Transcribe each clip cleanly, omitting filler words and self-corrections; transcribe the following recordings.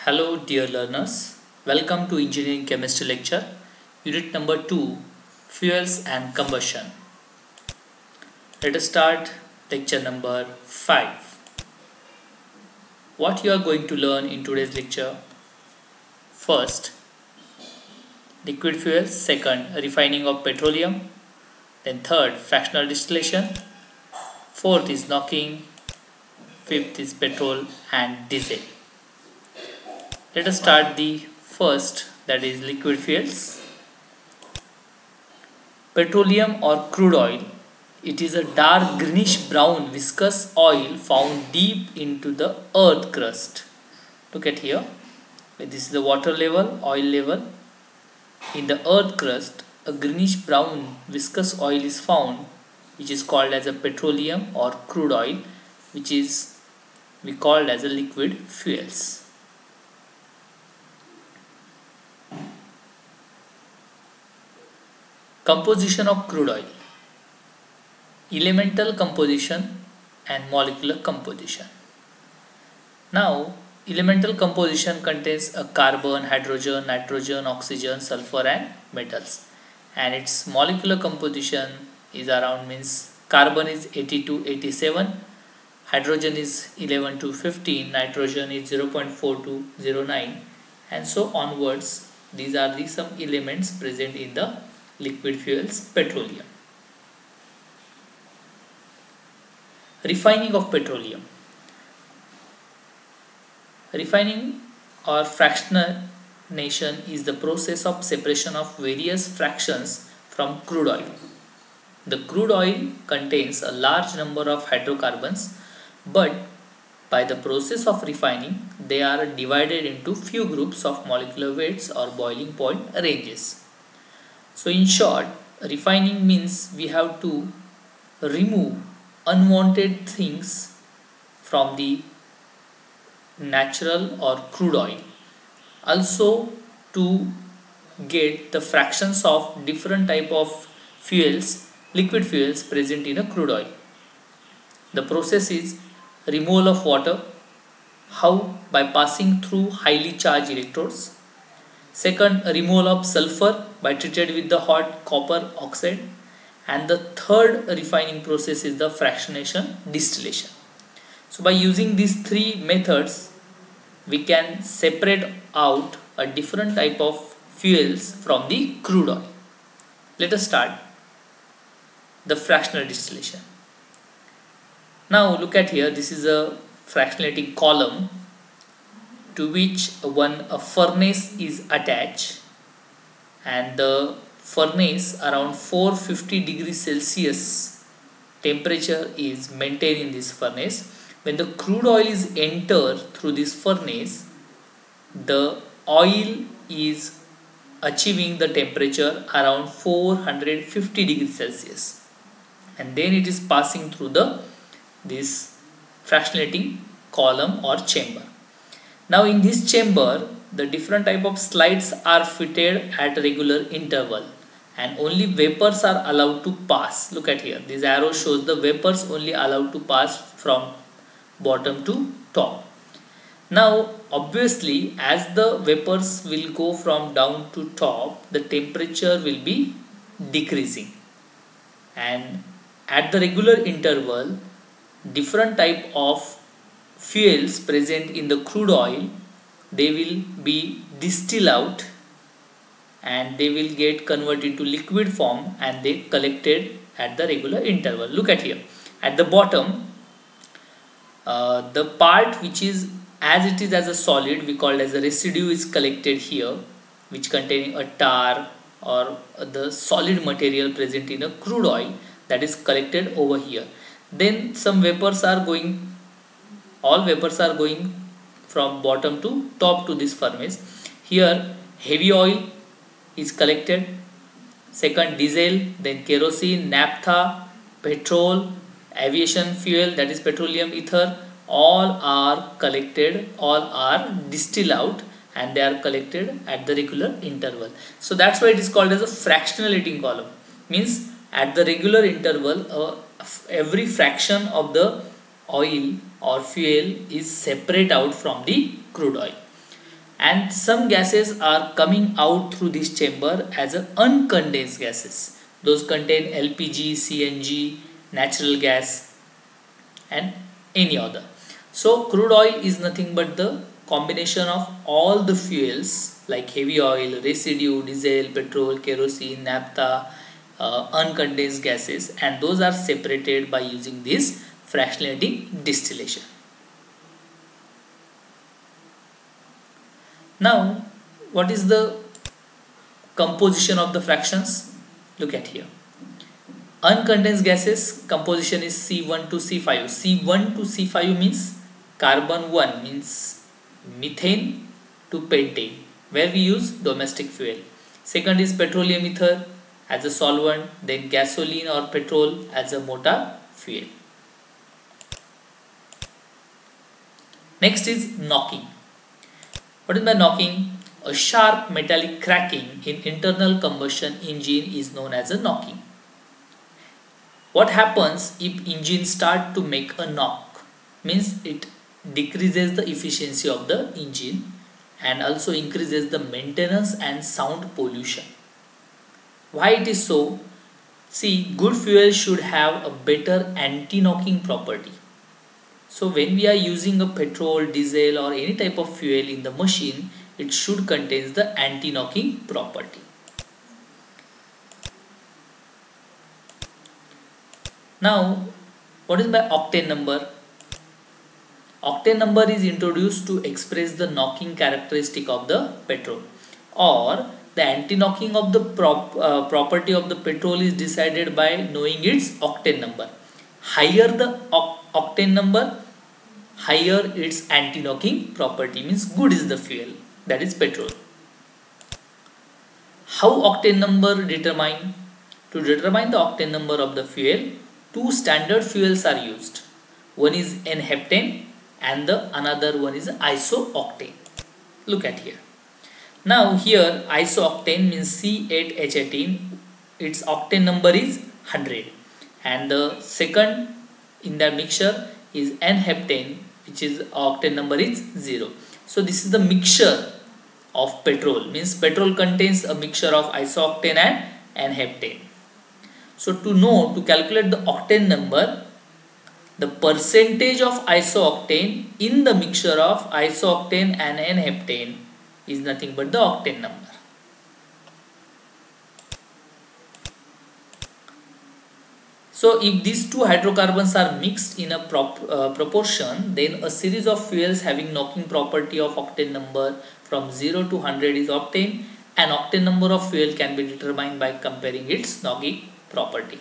Hello dear learners, welcome to Engineering Chemistry lecture, unit number 2, Fuels and Combustion. Let us start lecture number 5. What you are going to learn in today's lecture? First, liquid fuels. Second, refining of petroleum. Then third, fractional distillation. Fourth is knocking. Fifth is petrol and diesel. Let us start the first, that is liquid fuels. Petroleum or crude oil. It is a dark greenish brown viscous oil found deep into the earth crust. Look at here. This is the water level, oil level. In the earth crust, a greenish brown viscous oil is found, which is called as a petroleum or crude oil, which is we called as a liquid fuels. Composition of crude oil. Elemental composition and molecular composition. Now, elemental composition contains a carbon, hydrogen, nitrogen, oxygen, sulfur and metals. And its molecular composition is around, means carbon is 80 to 87, hydrogen is 11 to 15, nitrogen is 0.4 to 0.9 and so onwards. These are the some elements present in the liquid fuels petroleum. Refining of petroleum. Refining or fractionation is the process of separation of various fractions from crude oil. The crude oil contains a large number of hydrocarbons, but by the process of refining, they are divided into few groups of molecular weights or boiling point ranges. So in short, refining means we have to remove unwanted things from the natural or crude oil. Also to get the fractions of different type of fuels, liquid fuels present in a crude oil. The process is removal of water. How? By passing through highly charged electrodes. Second, removal of sulfur by treated with the hot copper oxide. And the third refining process is the fractionation distillation. So by using these three methods, we can separate out a different type of fuels from the crude oil. Let us start the fractional distillation. Now look at here, this is a fractionating column to which a furnace is attached, and the furnace around 450 degrees Celsius temperature is maintained in this furnace. When the crude oil is entered through this furnace, the oil is achieving the temperature around 450 degrees Celsius, and then it is passing through this fractionating column or chamber. Now in this chamber, the different type of slides are fitted at regular interval and only vapors are allowed to pass. Look at here, this arrow shows the vapors only allowed to pass from bottom to top. Now obviously, as the vapors will go from down to top, the temperature will be decreasing, and at the regular interval, different type of fuels present in the crude oil, they will be distilled out and they will get converted to liquid form and they collected at the regular interval. Look at here, at the bottom, the part which is as it is as a solid, we call as a residue, is collected here, which containing a tar or the solid material present in a crude oil, that is collected over here. Then some vapors are going, all vapors are going from bottom to top to this furnace. Here heavy oil is collected, second diesel, then kerosene, naphtha, petrol, aviation fuel, that is petroleum ether, all are collected, all are distilled out and they are collected at the regular interval. So that's why it is called as a fractionating column. Means at the regular interval, every fraction of the oil or fuel is separate out from the crude oil. and some gases are coming out through this chamber as a uncondensed gases. Those contain LPG, CNG, natural gas, and any other. So crude oil is nothing but the combination of all the fuels like heavy oil, residue, diesel, petrol, kerosene, naphtha, uncondensed gases, and those are separated by using this fractionating distillation. Now, what is the composition of the fractions? Look at here. Uncondensed gases composition is C1 to C5. C1 to C5 means carbon 1 means methane to pentane, where we use domestic fuel. Second is petroleum ether as a solvent, then gasoline or petrol as a motor fuel. Next is knocking. What is by knocking? A sharp metallic cracking in internal combustion engine is known as a knocking. What happens if engine start to make a knock? Means it decreases the efficiency of the engine and also increases the maintenance and sound pollution. Why it is so? See, good fuel should have a better anti-knocking property. So when we are using a petrol, diesel or any type of fuel in the machine, it should contain the anti-knocking property. Now, what is by octane number? Octane number is introduced to express the knocking characteristic of the petrol, or the anti-knocking of the property of the petrol is decided by knowing its octane number. Higher the octane number, higher its anti-knocking property, means good is the fuel, that is petrol. How octane number determined? To determine the octane number of the fuel, two standard fuels are used. One is N-heptane and the another one is isooctane. Look at here. Now here isooctane means C8H18, its octane number is 100, and the second in that mixture is N-heptane, which is octane number is 0. So this is the mixture of petrol, means petrol contains a mixture of isooctane and N-heptane. So to calculate the octane number, the percentage of isooctane in the mixture of isooctane and N-heptane is nothing but the octane number. So if these two hydrocarbons are mixed in a proportion, then a series of fuels having knocking property of octane number from 0 to 100 is obtained, and octane number of fuel can be determined by comparing its knocking property.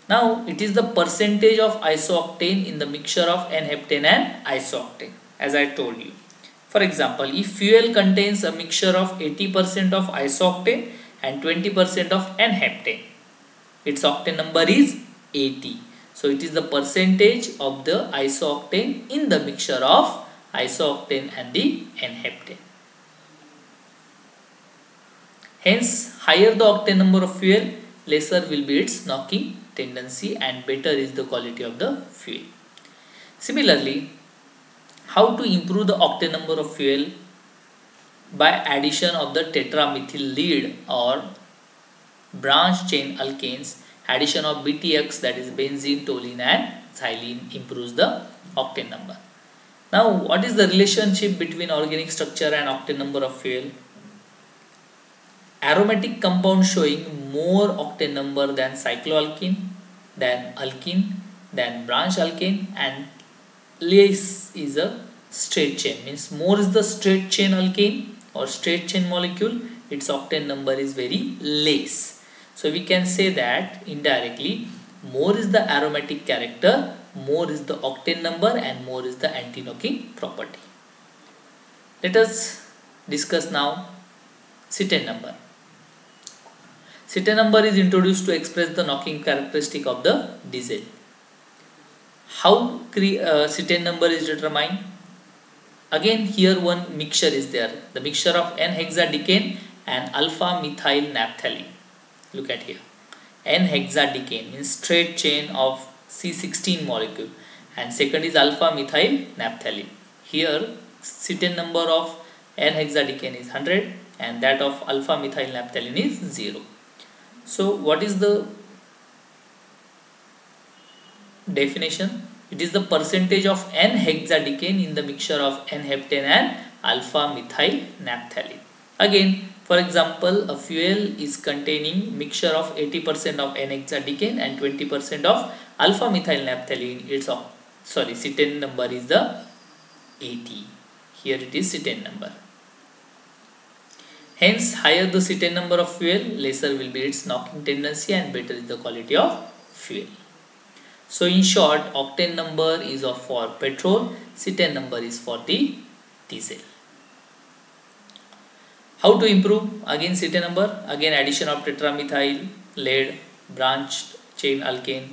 Now it is the percentage of isooctane in the mixture of N-heptane and isooctane, as I told you. For example, if fuel contains a mixture of 80% of isooctane and 20% of N-heptane, its octane number is 80. So it is the percentage of the isooctane in the mixture of isooctane and the N-heptane. Hence, higher the octane number of fuel, lesser will be its knocking tendency and better is the quality of the fuel. Similarly, how to improve the octane number of fuel? By addition of the tetramethyl lead or branch chain alkanes, addition of BTX, that is benzene, toluene and xylene, improves the octane number. Now what is the relationship between organic structure and octane number of fuel? Aromatic compound showing more octane number than cycloalkene, than alkene, than branch alkane, and less is a straight chain, means more is the straight chain alkane or straight chain molecule, its octane number is very less. So we can say that indirectly, more is the aromatic character, more is the octane number and more is the anti-knocking property. Let us discuss now cetane number. Cetane number is introduced to express the knocking characteristic of the diesel. How cetane number is determined? Again here one mixture is there, the mixture of N-hexadecane and alpha methyl naphthalene. Look at here, N-hexadecane means straight chain of C16 molecule and second is alpha methyl naphthalene. Here cetane number of N-hexadecane is 100 and that of alpha methyl naphthalene is 0. So what is the definition? It is the percentage of N-hexadecane in the mixture of N-heptane and alpha methyl naphthalene. Again, for example, a fuel is containing mixture of 80% of N-hexadecane and 20% of alpha methyl naphthalene. Its cetane number is the 80. Here it is cetane number. Hence, higher the cetane number of fuel, lesser will be its knocking tendency and better is the quality of fuel. So in short, octane number is for petrol, cetane number is for the diesel. How to improve? Again cetane number, again addition of tetramethyl, lead, branched chain alkane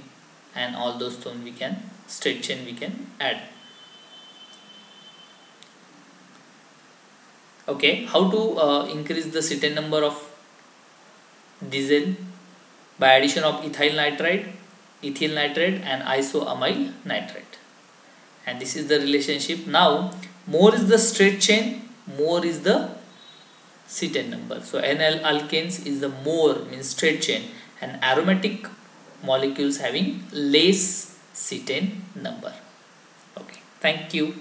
and all those things we can, straight chain we can add. Okay, how to increase the cetane number of diesel? By addition of ethyl nitride, ethyl nitrate and isoamyl nitrate. And this is the relationship. Now more is the straight chain, more is the cetane number. So NL alkanes is the more, means straight chain, and aromatic molecules having less cetane number. Okay, thank you.